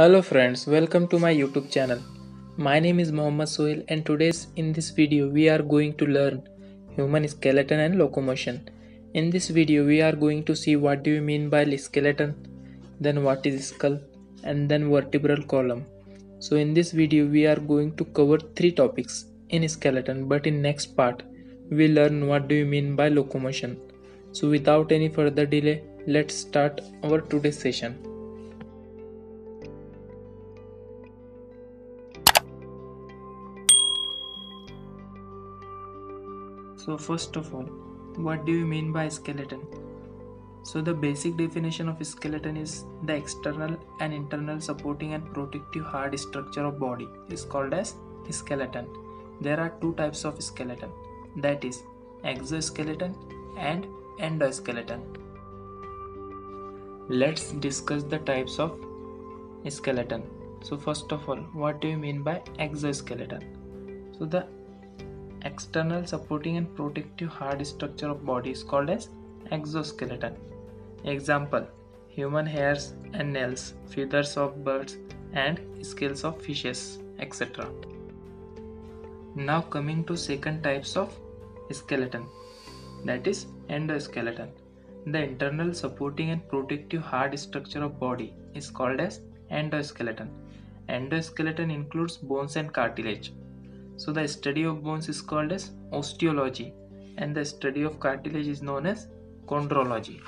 Hello friends, welcome to my YouTube channel. My name is Mohammad Sohail and in this video we are going to learn human skeleton and locomotion. In this video we are going to see what do you mean by skeleton, then what is skull, and then vertebral column. So in this video we are going to cover three topics in skeleton, but in next part we learn what do you mean by locomotion. So without any further delay, let's start our today's session. So first of all, what do you mean by skeleton? So the basic definition of skeleton is the external and internal supporting and protective hard structure of body is called as skeleton. There are two types of skeleton, that is exoskeleton and endoskeleton. Let's discuss the types of skeleton. So first of all, what do you mean by exoskeleton? So the external supporting and protective hard structure of body is called as exoskeleton. Example: human hairs and nails, feathers of birds and scales of fishes, etc. Now coming to second types of skeleton, that is endoskeleton. The internal supporting and protective hard structure of body is called as endoskeleton. Endoskeleton includes bones and cartilage. So the study of bones is called as osteology and the study of cartilage is known as chondrology.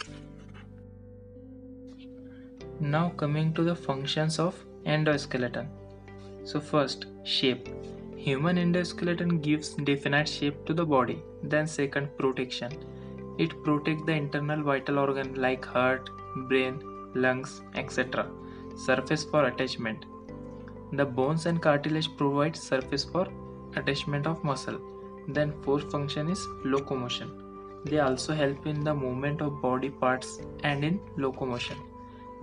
Now coming to the functions of endoskeleton. So first, shape. Human endoskeleton gives definite shape to the body. Then second, protection. It protects the internal vital organ like heart, brain, lungs, etc. Surface for attachment. The bones and cartilage provide surface for attachment of muscle. Then fourth function is locomotion. They also help in the movement of body parts and in locomotion.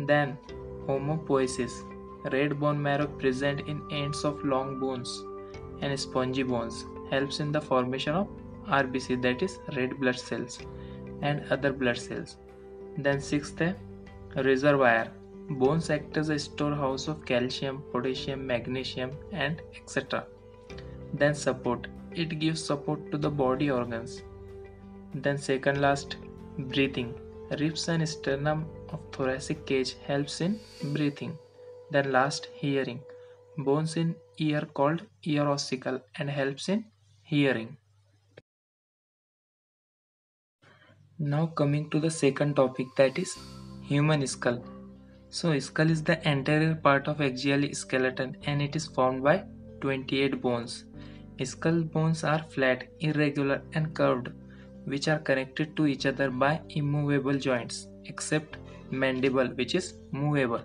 Then homopoiesis. Red bone marrow present in ends of long bones and spongy bones helps in the formation of RBC, that is red blood cells, and other blood cells. Then sixth, reservoir. Bones act as a storehouse of calcium, potassium, magnesium and etc. Then support. It gives support to the body organs. Then second last, breathing. Ribs and sternum of thoracic cage helps in breathing. Then last, hearing. Bones in ear called ear ossicle and helps in hearing. Now coming to the second topic, that is human skull. So skull is the anterior part of axial skeleton and it is formed by 28 bones. Skull bones are flat, irregular and curved, which are connected to each other by immovable joints, except mandible, which is movable.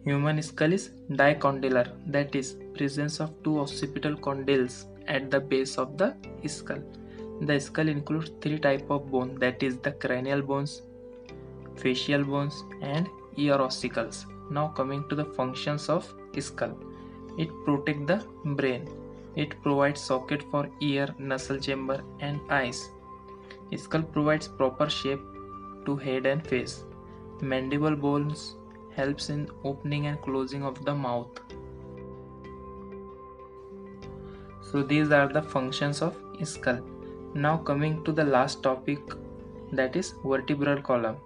Human skull is dicondylar, that is, presence of two occipital condyles at the base of the skull. The skull includes three types of bone, that is the cranial bones, facial bones and ear ossicles. Now coming to the functions of skull. It protects the brain. It provides socket for ear, nasal chamber and eyes. Skull provides proper shape to head and face. Mandible bones helps in opening and closing of the mouth. So these are the functions of skull. Now coming to the last topic, that is vertebral column.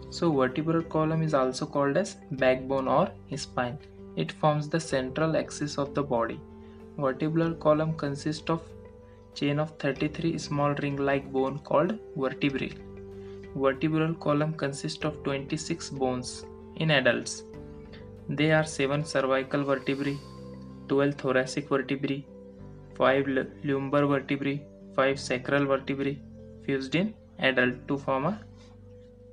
So vertebral column is also called as backbone or spine. It forms the central axis of the body. Vertebral column consists of chain of 33 small ring-like bone called vertebrae. Vertebral column consists of 26 bones in adults. They are 7 cervical vertebrae, 12 thoracic vertebrae, 5 lumbar vertebrae, 5 sacral vertebrae fused in adult to form a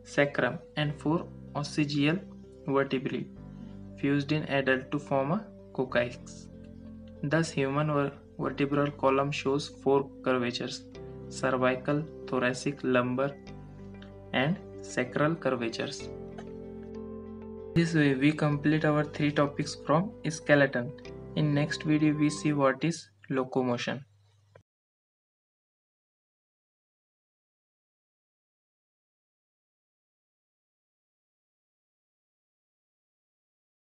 sacrum and 4 occipital vertebrae fused in adult to form a coccyx. Thus human vertebral column shows 4 curvatures: cervical, thoracic, lumbar and sacral curvatures. This way we complete our 3 topics from skeleton. In next video we see what is locomotion.